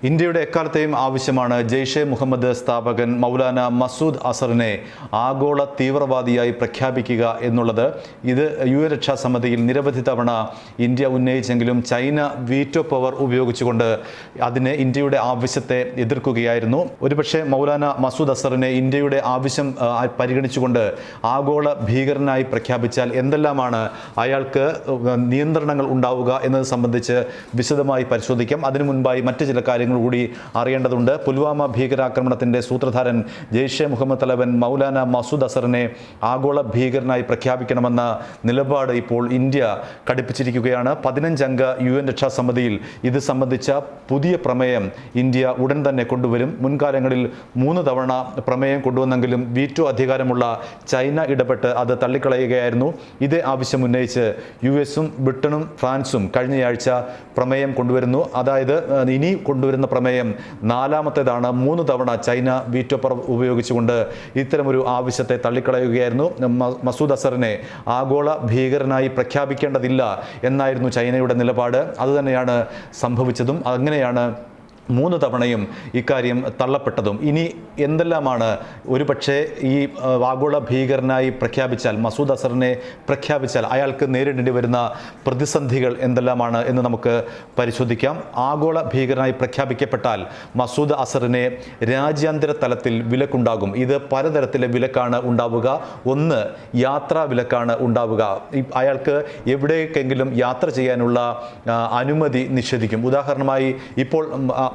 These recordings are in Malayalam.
ഇന്ത്യയുടെ എക്കാലത്തെയും ആവശ്യമാണ് ജെയ്ഷെ മുഹമ്മദ് സ്ഥാപകൻ മൗലാന മസൂദ് അസറിനെ ആഗോള തീവ്രവാദിയായി പ്രഖ്യാപിക്കുക എന്നുള്ളത്. ഇത് UN രക്ഷാസമിതിയിൽ നിരവധി തവണ ഇന്ത്യ ഉന്നയിച്ചെങ്കിലും ചൈന വീറ്റോ പവർ ഉപയോഗിച്ചുകൊണ്ട് അതിനെ ഇന്ത്യയുടെ ആവശ്യത്തെ എതിർക്കുകയായിരുന്നു. ഒരുപക്ഷെ മൗലാന മസൂദ് അസറിനെ ഇന്ത്യയുടെ ആവശ്യം പരിഗണിച്ചുകൊണ്ട് ആഗോള ഭീകരനായി പ്രഖ്യാപിച്ചാൽ എന്തെല്ലാമാണ് അയാൾക്ക് നിയന്ത്രണങ്ങൾ ഉണ്ടാവുക എന്നത് സംബന്ധിച്ച് വിശദമായി പരിശോധിക്കാം. അതിനു മുൻപായി മറ്റ് ചില കാര്യങ്ങൾ കൂടി അറിയേണ്ടതുണ്ട്. പുൽവാമ ഭീകരാക്രമണത്തിന്റെ സൂത്രധാരൻ ജെയ്ഷെ മുഹമ്മദ് തലവൻ മൗലാന മസൂദ് അസറിനെ ആഗോള ഭീകരനായി പ്രഖ്യാപിക്കണമെന്ന നിലപാട് ഇപ്പോൾ ഇന്ത്യ കടുപ്പിച്ചിരിക്കുകയാണ്. 15 അംഗ UN രക്ഷാസമിതിയിൽ ഇത് സംബന്ധിച്ച പുതിയ പ്രമേയം ഇന്ത്യ ഉടൻ തന്നെ കൊണ്ടുവരും. മുൻകാലങ്ങളിൽ 3 തവണ പ്രമേയം കൊണ്ടുവന്നെങ്കിലും വീറ്റോ അധികാരമുള്ള ചൈന ഇടപെട്ട് അത് തള്ളിക്കളയുകയായിരുന്നു. ഇതേ ആവശ്യം ഉന്നയിച്ച് US-ഉം ബ്രിട്ടനും ഫ്രാൻസും കഴിഞ്ഞയാഴ്ച പ്രമേയം കൊണ്ടുവരുന്നു. അതായത് ഇനി കൊണ്ടുവരുന്ന പ്രമേയം 4ാമത്തേതാണ്. 3 തവണ ചൈന വീറ്റോ പവർ ഉപയോഗിച്ചുകൊണ്ട് ഇത്തരമൊരു ആവശ്യത്തെ തള്ളിക്കളയുകയായിരുന്നു. മസൂദ് അസറിനെ ആഗോള ഭീകരനായി പ്രഖ്യാപിക്കേണ്ടതില്ല എന്നായിരുന്നു ചൈനയുടെ നിലപാട്. അതുതന്നെയാണ് സംഭവിച്ചതും. അങ്ങനെയാണ് 3 തവണയും ഇക്കാര്യം തള്ളപ്പെട്ടതും. ഇനി എന്തെല്ലാമാണ് ഒരുപക്ഷെ ഈ ആഗോള ഭീകരനായി പ്രഖ്യാപിച്ചാൽ, മസൂദ് അസറിനെ പ്രഖ്യാപിച്ചാൽ അയാൾക്ക് നേരിടേണ്ടി വരുന്ന പ്രതിസന്ധികൾ എന്തെല്ലാമാണ് എന്ന് നമുക്ക് പരിശോധിക്കാം. ആഗോള ഭീകരനായി പ്രഖ്യാപിക്കപ്പെട്ടാൽ മസൂദ് അസറിനെ രാജ്യാന്തര തലത്തിൽ വിലക്കുണ്ടാകും. ഇത് പലതരത്തിലെ വിലക്കാണ് ഉണ്ടാവുക. ഒന്ന്, യാത്രാ വിലക്കാണ് ഉണ്ടാവുക. അയാൾക്ക് എവിടേക്കെങ്കിലും യാത്ര ചെയ്യാനുള്ള അനുമതി നിഷേധിക്കും. ഉദാഹരണമായി ഇപ്പോൾ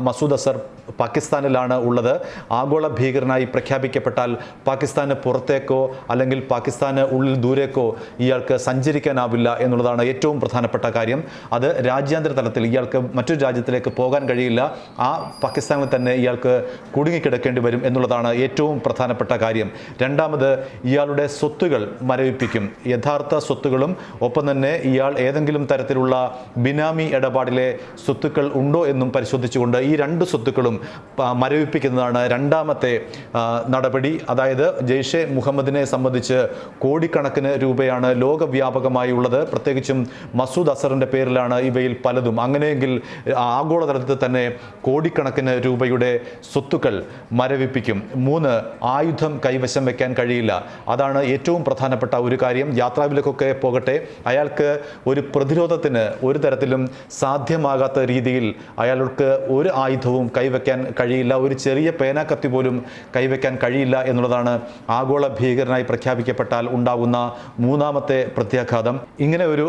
മസൂദ് അസർ പാകിസ്ഥാനിലാണ് ഉള്ളത്. ആഗോള ഭീകരനായി പ്രഖ്യാപിക്കപ്പെട്ടാൽ പാകിസ്ഥാന് പുറത്തേക്കോ അല്ലെങ്കിൽ പാകിസ്ഥാന് ഉള്ളിൽ ദൂരേക്കോ ഇയാൾക്ക് സഞ്ചരിക്കാനാവില്ല എന്നുള്ളതാണ് ഏറ്റവും പ്രധാനപ്പെട്ട കാര്യം. അത് രാജ്യാന്തര തലത്തിൽ ഇയാൾക്ക് മറ്റൊരു രാജ്യത്തിലേക്ക് പോകാൻ കഴിയില്ല. ആ പാകിസ്ഥാനിൽ തന്നെ ഇയാൾക്ക് കുടുങ്ങിക്കിടക്കേണ്ടി വരും എന്നുള്ളതാണ് ഏറ്റവും പ്രധാനപ്പെട്ട കാര്യം. രണ്ടാമത്, ഇയാളുടെ സ്വത്തുകൾ മരവിപ്പിക്കും. യഥാർത്ഥ സ്വത്തുകളും ഒപ്പം തന്നെ ഇയാൾ ഏതെങ്കിലും തരത്തിലുള്ള ബിനാമി ഇടപാടിലെ സ്വത്തുക്കൾ ഉണ്ടോ എന്നും പരിശോധിച്ചുകൊണ്ട് ഈ 2 സ്വത്തുക്കളും മരവിപ്പിക്കുന്നതാണ് രണ്ടാമത്തെ നടപടി. അതായത് ജെയ്ഷെ മുഹമ്മദിനെ സംബന്ധിച്ച് കോടിക്കണക്കിന് രൂപയാണ് ലോകവ്യാപകമായി ഉള്ളത്. പ്രത്യേകിച്ചും മസൂദ് അസറിൻ്റെ പേരിലാണ് ഇവയിൽ പലതും. അങ്ങനെയെങ്കിൽ ആഗോളതലത്തിൽ തന്നെ കോടിക്കണക്കിന് രൂപയുടെ സ്വത്തുക്കൾ മരവിപ്പിക്കും. 3, ആയുധം കൈവശം വയ്ക്കാൻ കഴിയില്ല. അതാണ് ഏറ്റവും പ്രധാനപ്പെട്ട ഒരു കാര്യം. യാത്രാവിലക്കൊക്കെ പോകട്ടെ, അയാൾക്ക് ഒരു പ്രതിരോധത്തിന് ഒരു തരത്തിലും സാധ്യമാകാത്ത രീതിയിൽ അയാൾക്ക് ഒരു ആയുധവും കൈവയ്ക്കാൻ കഴിയില്ല. ഒരു ചെറിയ പേനാക്കത്തി പോലും കൈവയ്ക്കാൻ കഴിയില്ല എന്നുള്ളതാണ് ആഗോള ഭീകരനായി പ്രഖ്യാപിക്കപ്പെട്ടാൽ ഉണ്ടാകുന്ന 3ാമത്തെ പ്രത്യാഘാതം. ഇങ്ങനെ ഒരു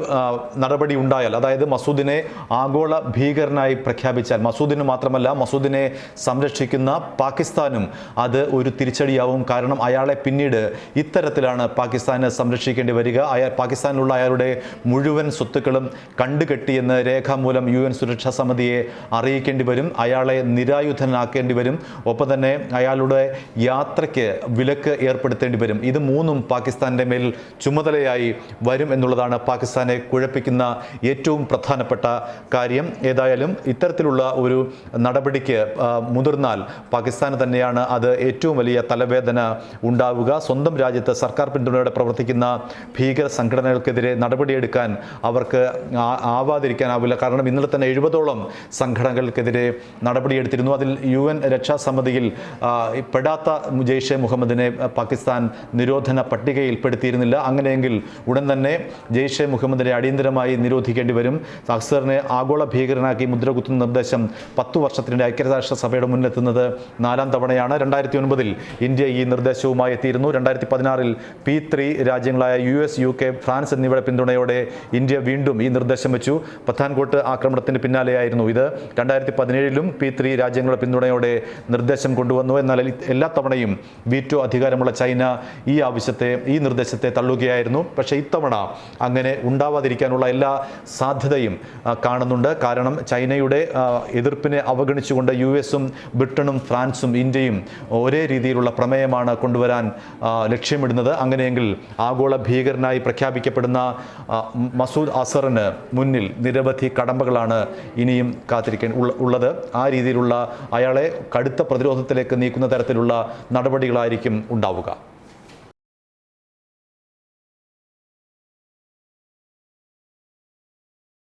നടപടി ഉണ്ടായാൽ, അതായത് മസൂദിനെ ആഗോള ഭീകരനായി പ്രഖ്യാപിച്ചാൽ, മസൂദിന് മാത്രമല്ല മസൂദിനെ സംരക്ഷിക്കുന്ന പാകിസ്ഥാനും അത് ഒരു തിരിച്ചടിയാവും. കാരണം അയാളെ പിന്നീട് ഇത്തരത്തിലാണ് പാകിസ്ഥാന് സംരക്ഷിക്കേണ്ടി വരിക. പാകിസ്ഥാനിലുള്ള അയാളുടെ മുഴുവൻ സ്വത്തുക്കളും കണ്ടുകെട്ടിയെന്ന് രേഖാമൂലം UN സുരക്ഷാ സമിതിയെ അറിയിക്കേണ്ടി വരും. അയാളെ നിരായുധനാക്കേണ്ടി വരും. ഒപ്പം തന്നെ അയാളുടെ യാത്രയ്ക്ക് വിലക്ക് ഏർപ്പെടുത്തേണ്ടി വരും. ഇത് 3ഉം പാകിസ്ഥാൻ്റെ മേൽ ചുമതലയായി വരും എന്നുള്ളതാണ് പാകിസ്ഥാനെ കുഴപ്പിക്കുന്ന ഏറ്റവും പ്രധാനപ്പെട്ട കാര്യം. ഏതായാലും ഇത്തരത്തിലുള്ള ഒരു നടപടിക്ക് മുതിർന്നാൽ പാകിസ്ഥാന് തന്നെയാണ് അത് ഏറ്റവും വലിയ തലവേദന ഉണ്ടാവുക. സ്വന്തം രാജ്യത്ത് സർക്കാർ പിന്തുണയോടെ പ്രവർത്തിക്കുന്ന ഭീകര സംഘടനകൾക്കെതിരെ നടപടിയെടുക്കാൻ അവർക്ക് ആവാതിരിക്കാനാവില്ല. കാരണം ഇന്നലെ തന്നെ 70ഓളം സംഘടനകൾക്കെതിരെ നടപടിയെടുത്തിരുന്നു. അതിൽ UN രക്ഷാസമിതിയിൽ പെടാത്ത ജെയ്ഷെ മുഹമ്മദിനെ പാകിസ്ഥാൻ നിരോധന പട്ടികയിൽപ്പെടുത്തിയിരുന്നില്ല. അങ്ങനെയെങ്കിൽ ഉടൻ തന്നെ ജെയ്ഷെ മുഹമ്മദിനെ അടിയന്തരമായി നിരോധിക്കേണ്ടി വരും. അക്സറിനെ ആഗോള ഭീകരനാക്കി മുദ്രകുത്തുന്ന നിർദ്ദേശം 10 വർഷത്തിനിടെ ഐക്യരാഷ്ട്രസഭയുടെ മുന്നിലെത്തുന്നത് 4ാം തവണയാണ്. 2009-ൽ ഇന്ത്യ ഈ നിർദ്ദേശവുമായി എത്തിയിരുന്നു. 2016-ൽ P3 രാജ്യങ്ങളായ US, UK, ഫ്രാൻസ് എന്നിവയുടെ പിന്തുണയോടെ ഇന്ത്യ വീണ്ടും ഈ നിർദ്ദേശം വെച്ചു. പത്താൻകോട്ട് ആക്രമണത്തിന് പിന്നാലെയായിരുന്നു ഇത്. 2017-ലും P3 രാജ്യങ്ങളുടെ പിന്തുണയോടെ നിർദ്ദേശം കൊണ്ടുവന്നു. എന്നാൽ എല്ലാ തവണയും വീറ്റോ അധികാരമുള്ള ചൈന ഈ നിർദ്ദേശത്തെ തള്ളുകയായിരുന്നു. പക്ഷേ ഇത്തവണ അങ്ങനെ ഉണ്ടാവാതിരിക്കാനുള്ള എല്ലാ സാധ്യതയും കാണുന്നുണ്ട്. കാരണം ചൈനയുടെ എതിർപ്പിനെ അവഗണിച്ചുകൊണ്ട് US-ഉം ബ്രിട്ടനും ഫ്രാൻസും ഇന്ത്യയും ഒരേ രീതിയിലുള്ള പ്രമേയമാണ് കൊണ്ടുവരാൻ ലക്ഷ്യമിടുന്നത്. അങ്ങനെയെങ്കിൽ ആഗോള ഭീകരനായി പ്രഖ്യാപിക്കപ്പെടുന്ന മസൂദ് അസറിന് മുന്നിൽ നിരവധി കടമ്പകളാണ് ഇനിയും ഉള്ളത്. ആ രീതിയിലുള്ള അയാളെ കടുത്ത പ്രതിരോധത്തിലേക്ക് നീക്കുന്ന തരത്തിലുള്ള നടപടികളായിരിക്കും ഉണ്ടാവുക.